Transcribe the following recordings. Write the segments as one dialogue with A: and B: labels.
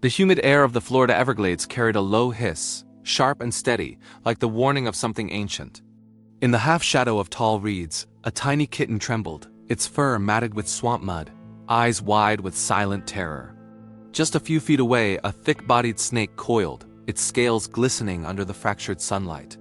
A: The humid air of the Florida Everglades carried a low hiss, sharp and steady, like the warning of something ancient. In the half-shadow of tall reeds, a tiny kitten trembled, its fur matted with swamp mud, eyes wide with silent terror. Just a few feet away, a thick-bodied snake coiled, its scales glistening under the fractured sunlight.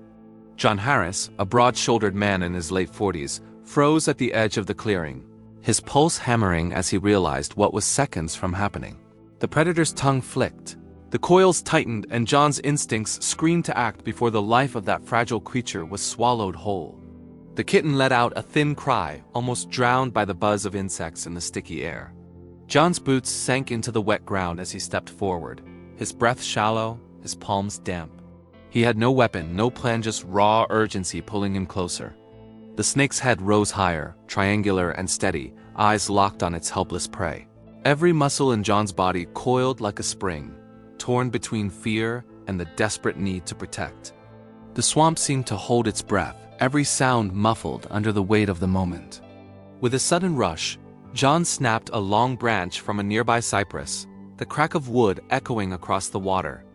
A: John Harris, a broad-shouldered man in his late 40s, froze at the edge of the clearing, his pulse hammering as he realized what was seconds from happening. The predator's tongue flicked. The coils tightened and John's instincts screamed to act before the life of that fragile creature was swallowed whole. The kitten let out a thin cry, almost drowned by the buzz of insects in the sticky air. John's boots sank into the wet ground as he stepped forward, his breath shallow, his palms damp. He had no weapon, no plan, just raw urgency pulling him closer. The snake's head rose higher, triangular and steady, eyes locked on its helpless prey. Every muscle in John's body coiled like a spring, torn between fear and the desperate need to protect. The swamp seemed to hold its breath, every sound muffled under the weight of the moment. With a sudden rush, John snapped a long branch from a nearby cypress, the crack of wood echoing across the water.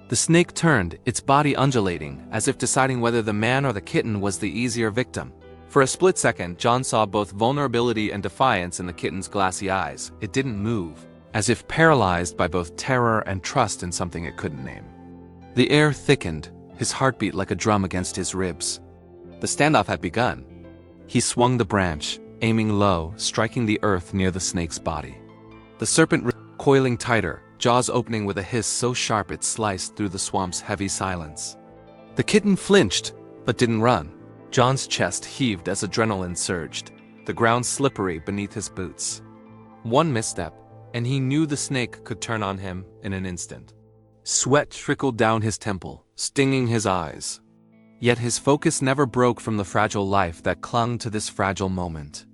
A: The snake turned, its body undulating, as if deciding whether the man or the kitten was the easier victim. For a split second, John saw both vulnerability and defiance in the kitten's glassy eyes. It didn't move, as if paralyzed by both terror and trust in something it couldn't name. The air thickened, his heartbeat like a drum against his ribs. The standoff had begun. He swung the branch, aiming low, striking the earth near the snake's body. The serpent coiling tighter, jaws opening with a hiss so sharp it sliced through the swamp's heavy silence. The kitten flinched, but didn't run. John's chest heaved as adrenaline surged, the ground slippery beneath his boots. One misstep, and he knew the snake could turn on him in an instant. Sweat trickled down his temple, stinging his eyes. Yet his focus never broke from the fragile life that clung to this fragile moment.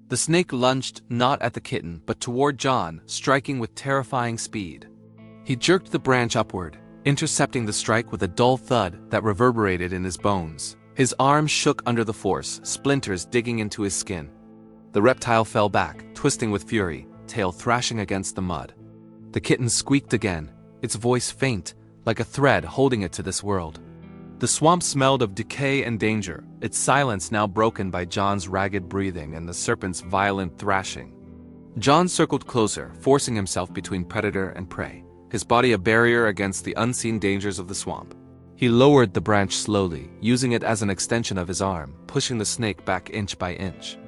A: The snake lunged not at the kitten but toward John, striking with terrifying speed. He jerked the branch upward, intercepting the strike with a dull thud that reverberated in his bones. His arms shook under the force, splinters digging into his skin. The reptile fell back, twisting with fury, tail thrashing against the mud. The kitten squeaked again, its voice faint, like a thread holding it to this world. The swamp smelled of decay and danger, its silence now broken by John's ragged breathing and the serpent's violent thrashing. John circled closer, forcing himself between predator and prey, his body a barrier against the unseen dangers of the swamp. He lowered the branch slowly, using it as an extension of his arm, pushing the snake back inch by inch.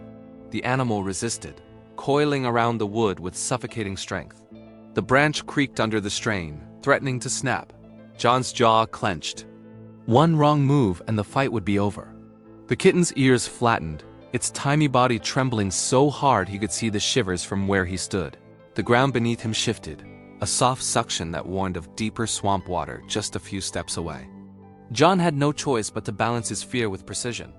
A: The animal resisted, coiling around the wood with suffocating strength. The branch creaked under the strain, threatening to snap. John's jaw clenched. One wrong move and the fight would be over. The kitten's ears flattened, its tiny body trembling so hard he could see the shivers from where he stood. The ground beneath him shifted, a soft suction that warned of deeper swamp water just a few steps away. John had no choice but to balance his fear with precision.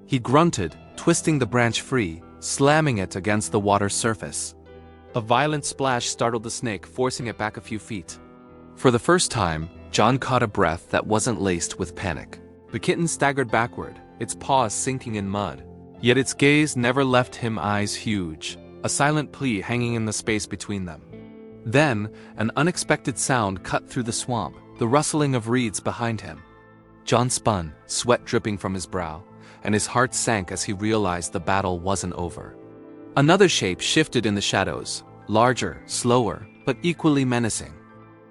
A: He grunted, twisting the branch free, slamming it against the water's surface. A violent splash startled the snake, forcing it back a few feet. For the first time, John caught a breath that wasn't laced with panic. The kitten staggered backward, its paws sinking in mud. Yet its gaze never left him, eyes huge, a silent plea hanging in the space between them. Then, an unexpected sound cut through the swamp, the rustling of reeds behind him. John spun, sweat dripping from his brow, and his heart sank as he realized the battle wasn't over. Another shape shifted in the shadows, larger, slower, but equally menacing.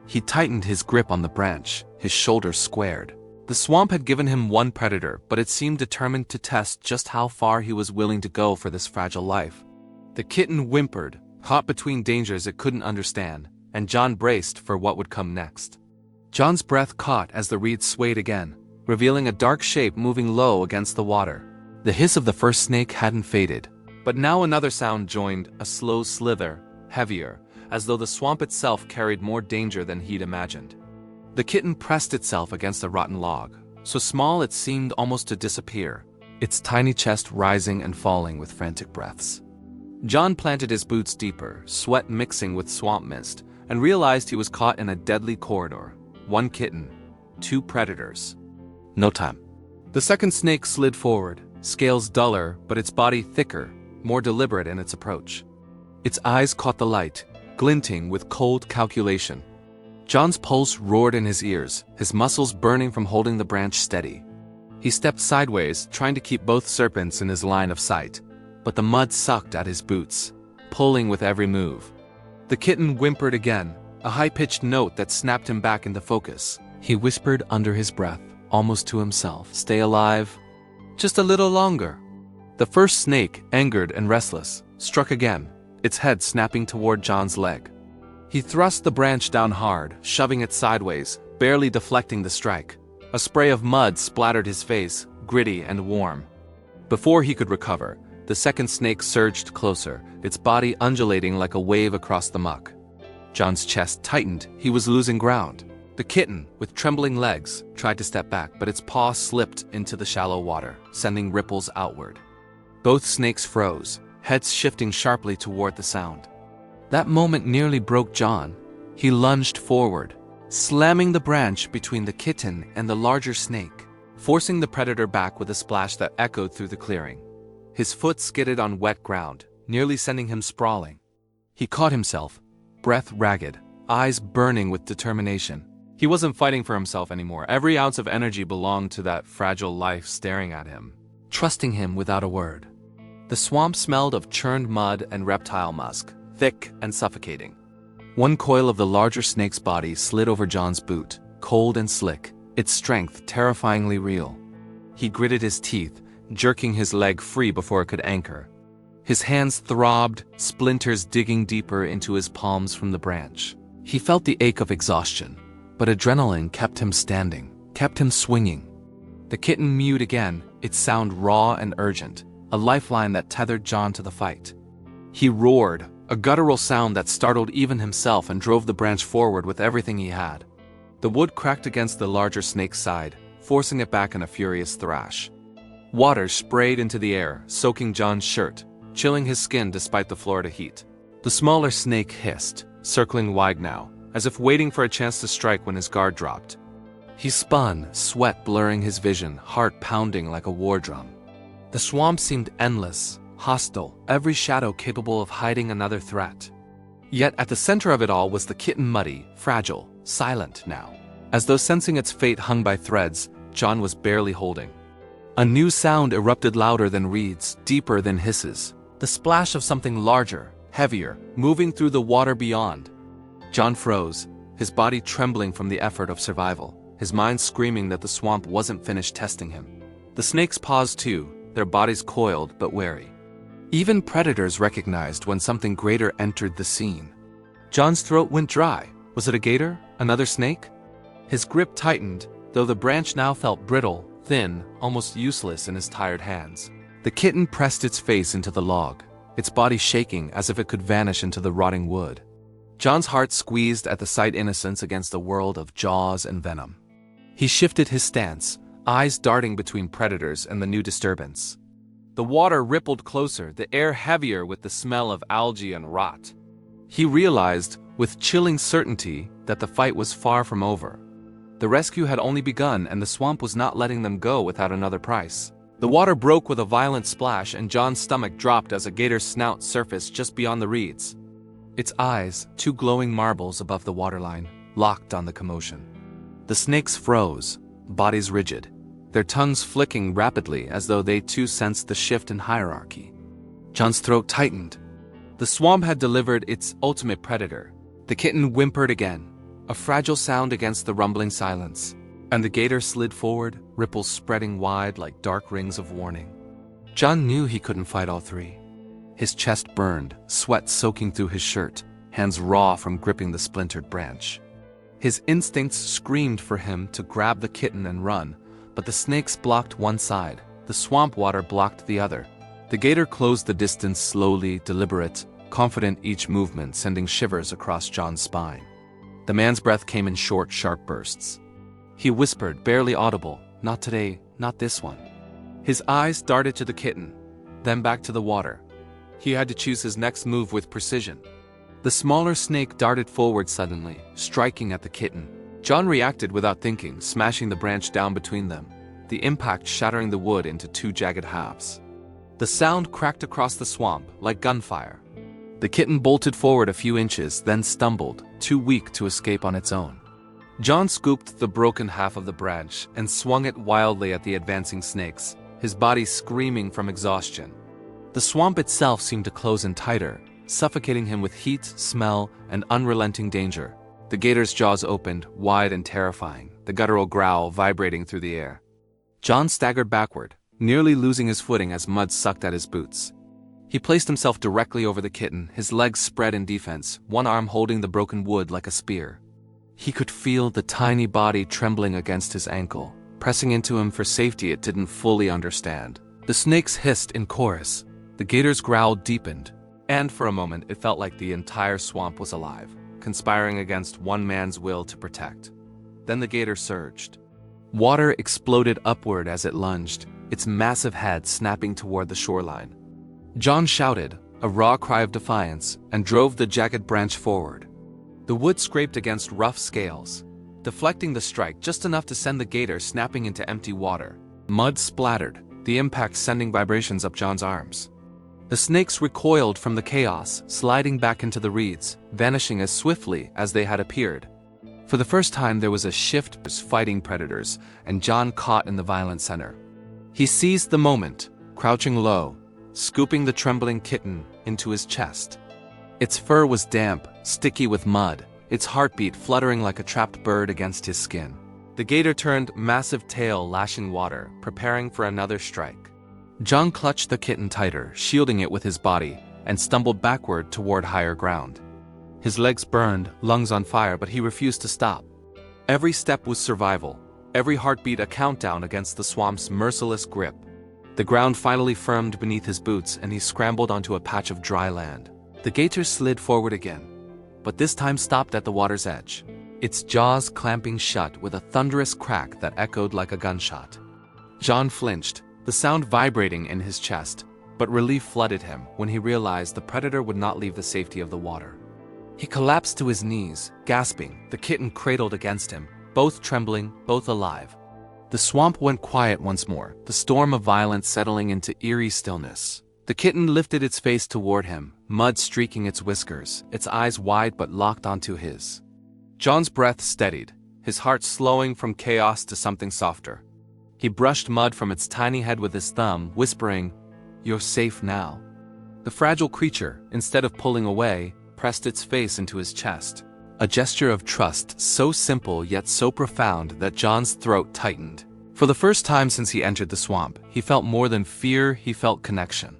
A: He tightened his grip on the branch, his shoulders squared. The swamp had given him one predator, but it seemed determined to test just how far he was willing to go for this fragile life. The kitten whimpered, caught between dangers it couldn't understand, and John braced for what would come next. John's breath caught as the reeds swayed again, revealing a dark shape moving low against the water. The hiss of the first snake hadn't faded, but now another sound joined, a slow slither, heavier, as though the swamp itself carried more danger than he'd imagined. The kitten pressed itself against a rotten log, so small it seemed almost to disappear, its tiny chest rising and falling with frantic breaths. John planted his boots deeper, sweat mixing with swamp mist, and realized he was caught in a deadly corridor. One kitten, two predators. No time. The second snake slid forward, scales duller, but its body thicker, more deliberate in its approach. Its eyes caught the light, glinting with cold calculation. John's pulse roared in his ears, his muscles burning from holding the branch steady. He stepped sideways, trying to keep both serpents in his line of sight, but the mud sucked at his boots, pulling with every move. The kitten whimpered again, a high-pitched note that snapped him back into focus. He whispered under his breath, almost to himself, "Stay alive. Just a little longer." The first snake, angered and restless, struck again, its head snapping toward John's leg. He thrust the branch down hard, shoving it sideways, barely deflecting the strike. A spray of mud splattered his face, gritty and warm. Before he could recover, the second snake surged closer, its body undulating like a wave across the muck. John's chest tightened, he was losing ground. The kitten, with trembling legs, tried to step back, but its paw slipped into the shallow water, sending ripples outward. Both snakes froze, heads shifting sharply toward the sound. That moment nearly broke John. He lunged forward, slamming the branch between the kitten and the larger snake, forcing the predator back with a splash that echoed through the clearing. His foot skidded on wet ground, nearly sending him sprawling. He caught himself, breath ragged, eyes burning with determination. He wasn't fighting for himself anymore. Every ounce of energy belonged to that fragile life staring at him, trusting him without a word. The swamp smelled of churned mud and reptile musk, thick and suffocating. One coil of the larger snake's body slid over John's boot, cold and slick, its strength terrifyingly real. He gritted his teeth, jerking his leg free before it could anchor. His hands throbbed, splinters digging deeper into his palms from the branch. He felt the ache of exhaustion, but adrenaline kept him standing, kept him swinging. The kitten mewed again, its sound raw and urgent, a lifeline that tethered John to the fight. He roared, a guttural sound that startled even himself and drove the branch forward with everything he had. The wood cracked against the larger snake's side, forcing it back in a furious thrash. Water sprayed into the air, soaking John's shirt, chilling his skin despite the Florida heat. The smaller snake hissed, circling wide now, as if waiting for a chance to strike when his guard dropped. He spun, sweat blurring his vision, heart pounding like a war drum. The swamp seemed endless, hostile, every shadow capable of hiding another threat. Yet at the center of it all was the kitten, muddy, fragile, silent now. As though sensing its fate hung by threads, John was barely holding. A new sound erupted louder than reeds, deeper than hisses. The splash of something larger, heavier, moving through the water beyond. John froze, his body trembling from the effort of survival, his mind screaming that the swamp wasn't finished testing him. The snakes paused too, their bodies coiled but wary. Even predators recognized when something greater entered the scene. John's throat went dry. Was it a gator? Another snake? His grip tightened, though the branch now felt brittle, thin, almost useless in his tired hands. The kitten pressed its face into the log, its body shaking as if it could vanish into the rotting wood. John's heart squeezed at the sight innocence against a world of jaws and venom. He shifted his stance, eyes darting between predators and the new disturbance. The water rippled closer, the air heavier with the smell of algae and rot. He realized, with chilling certainty, that the fight was far from over. The rescue had only begun, and the swamp was not letting them go without another price. The water broke with a violent splash, and John's stomach dropped as a gator's snout surfaced just beyond the reeds. Its eyes, two glowing marbles above the waterline, locked on the commotion. The snakes froze, bodies rigid, their tongues flicking rapidly as though they too sensed the shift in hierarchy. John's throat tightened. The swamp had delivered its ultimate predator. The kitten whimpered again, a fragile sound against the rumbling silence, and the gator slid forward, ripples spreading wide like dark rings of warning. John knew he couldn't fight all three. His chest burned, sweat soaking through his shirt, hands raw from gripping the splintered branch. His instincts screamed for him to grab the kitten and run, but the snakes blocked one side, the swamp water blocked the other. The gator closed the distance slowly, deliberate, confident each movement sending shivers across John's spine. The man's breath came in short, sharp bursts. He whispered, barely audible, "Not today, not this one." His eyes darted to the kitten, then back to the water. He had to choose his next move with precision. The smaller snake darted forward suddenly, striking at the kitten. John reacted without thinking, smashing the branch down between them, the impact shattering the wood into two jagged halves. The sound cracked across the swamp, like gunfire. The kitten bolted forward a few inches, then stumbled, too weak to escape on its own. John scooped the broken half of the branch and swung it wildly at the advancing snakes, his body screaming from exhaustion. The swamp itself seemed to close in tighter, suffocating him with heat, smell, and unrelenting danger. The gator's jaws opened, wide and terrifying, the guttural growl vibrating through the air. John staggered backward, nearly losing his footing as mud sucked at his boots. He placed himself directly over the kitten, his legs spread in defense, one arm holding the broken wood like a spear. He could feel the tiny body trembling against his ankle, pressing into him for safety it didn't fully understand. The snakes hissed in chorus. The gator's growl deepened, and for a moment it felt like the entire swamp was alive, conspiring against one man's will to protect. Then the gator surged. Water exploded upward as it lunged, its massive head snapping toward the shoreline. John shouted, a raw cry of defiance, and drove the jagged branch forward. The wood scraped against rough scales, deflecting the strike just enough to send the gator snapping into empty water. Mud splattered, the impact sending vibrations up John's arms. The snakes recoiled from the chaos, sliding back into the reeds, vanishing as swiftly as they had appeared. For the first time there was a shift between fighting predators, and John caught in the violent center. He seized the moment, crouching low, scooping the trembling kitten into his chest. Its fur was damp, sticky with mud, its heartbeat fluttering like a trapped bird against his skin. The gator turned, massive tail lashing water, preparing for another strike. John clutched the kitten tighter, shielding it with his body, and stumbled backward toward higher ground. His legs burned, lungs on fire, but he refused to stop. Every step was survival, every heartbeat a countdown against the swamp's merciless grip. The ground finally firmed beneath his boots, and he scrambled onto a patch of dry land. The gator slid forward again, but this time stopped at the water's edge, its jaws clamping shut with a thunderous crack that echoed like a gunshot. John flinched, the sound vibrating in his chest, but relief flooded him when he realized the predator would not leave the safety of the water. He collapsed to his knees, gasping, the kitten cradled against him, both trembling, both alive. The swamp went quiet once more, the storm of violence settling into eerie stillness. The kitten lifted its face toward him, mud streaking its whiskers, its eyes wide but locked onto his. John's breath steadied, his heart slowing from chaos to something softer. He brushed mud from its tiny head with his thumb, whispering, "You're safe now." The fragile creature, instead of pulling away, pressed its face into his chest. A gesture of trust so simple yet so profound that John's throat tightened. For the first time since he entered the swamp, he felt more than fear, he felt connection.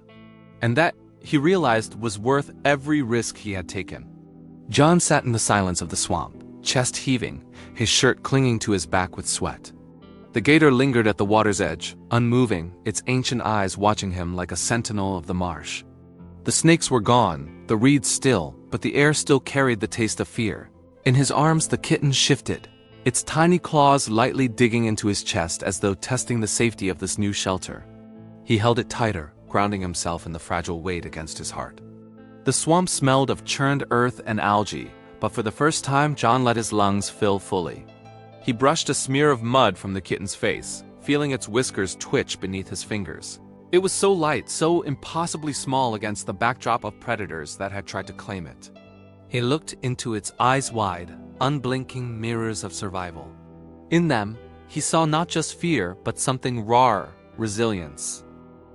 A: And that, he realized, was worth every risk he had taken. John sat in the silence of the swamp, chest heaving, his shirt clinging to his back with sweat. The gator lingered at the water's edge, unmoving, its ancient eyes watching him like a sentinel of the marsh. The snakes were gone, the reeds still, but the air still carried the taste of fear. In his arms the kitten shifted, its tiny claws lightly digging into his chest as though testing the safety of this new shelter. He held it tighter, grounding himself in the fragile weight against his heart. The swamp smelled of churned earth and algae, but for the first time John let his lungs fill fully. He brushed a smear of mud from the kitten's face, feeling its whiskers twitch beneath his fingers. It was so light, so impossibly small against the backdrop of predators that had tried to claim it. He looked into its eyes wide, unblinking mirrors of survival. In them, he saw not just fear, but something rawer, resilience.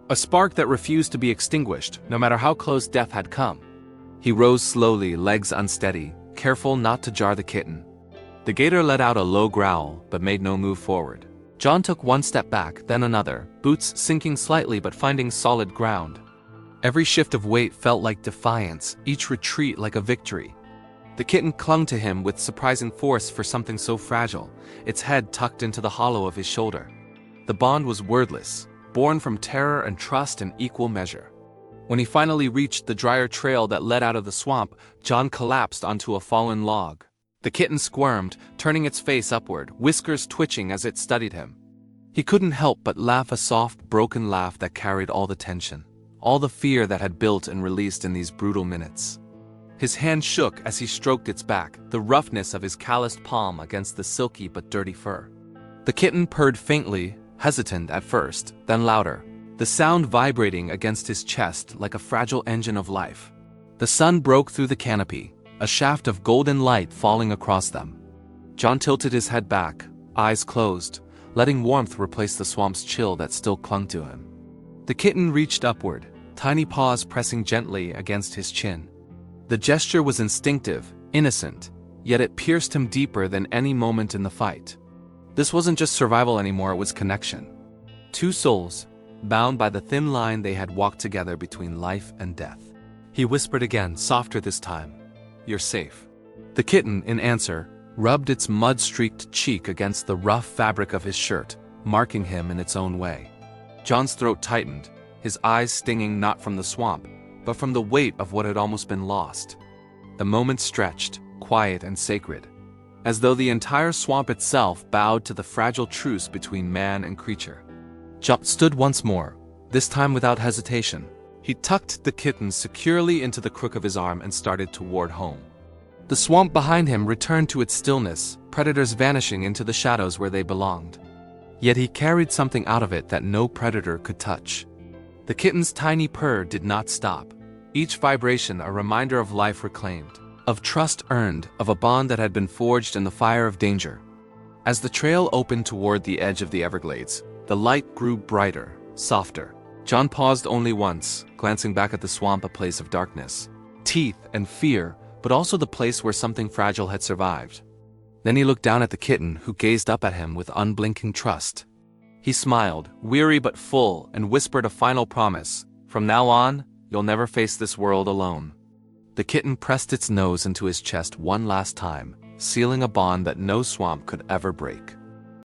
A: A spark that refused to be extinguished, no matter how close death had come. He rose slowly, legs unsteady, careful not to jar the kitten. The gator let out a low growl, but made no move forward. John took one step back, then another, boots sinking slightly but finding solid ground. Every shift of weight felt like defiance, each retreat like a victory. The kitten clung to him with surprising force for something so fragile, its head tucked into the hollow of his shoulder. The bond was wordless, born from terror and trust in equal measure. When he finally reached the drier trail that led out of the swamp, John collapsed onto a fallen log. The kitten squirmed, turning its face upward, whiskers twitching as it studied him. He couldn't help but laugh, a soft, broken laugh that carried all the tension, all the fear that had built and released in these brutal minutes. His hand shook as he stroked its back, the roughness of his calloused palm against the silky but dirty fur. The kitten purred faintly, hesitant at first, then louder, the sound vibrating against his chest like a fragile engine of life. The sun broke through the canopy, a shaft of golden light falling across them. John tilted his head back, eyes closed, letting warmth replace the swamp's chill that still clung to him. The kitten reached upward, tiny paws pressing gently against his chin. The gesture was instinctive, innocent, yet it pierced him deeper than any moment in the fight. This wasn't just survival anymore, it was connection. Two souls, bound by the thin line they had walked together between life and death. He whispered again, softer this time, "You're safe." The kitten, in answer, rubbed its mud-streaked cheek against the rough fabric of his shirt, marking him in its own way. John's throat tightened, his eyes stinging not from the swamp, but from the weight of what had almost been lost. The moment stretched, quiet and sacred, as though the entire swamp itself bowed to the fragile truce between man and creature. John stood once more, this time without hesitation. He tucked the kitten securely into the crook of his arm and started toward home. The swamp behind him returned to its stillness, predators vanishing into the shadows where they belonged. Yet he carried something out of it that no predator could touch. The kitten's tiny purr did not stop, each vibration a reminder of life reclaimed, of trust earned, of a bond that had been forged in the fire of danger. As the trail opened toward the edge of the Everglades, the light grew brighter, softer. John paused only once, glancing back at the swamp, a place of darkness, teeth and fear, but also the place where something fragile had survived. Then he looked down at the kitten, who gazed up at him with unblinking trust. He smiled, weary but full, and whispered a final promise. "From now on, you'll never face this world alone." The kitten pressed its nose into his chest one last time, sealing a bond that no swamp could ever break.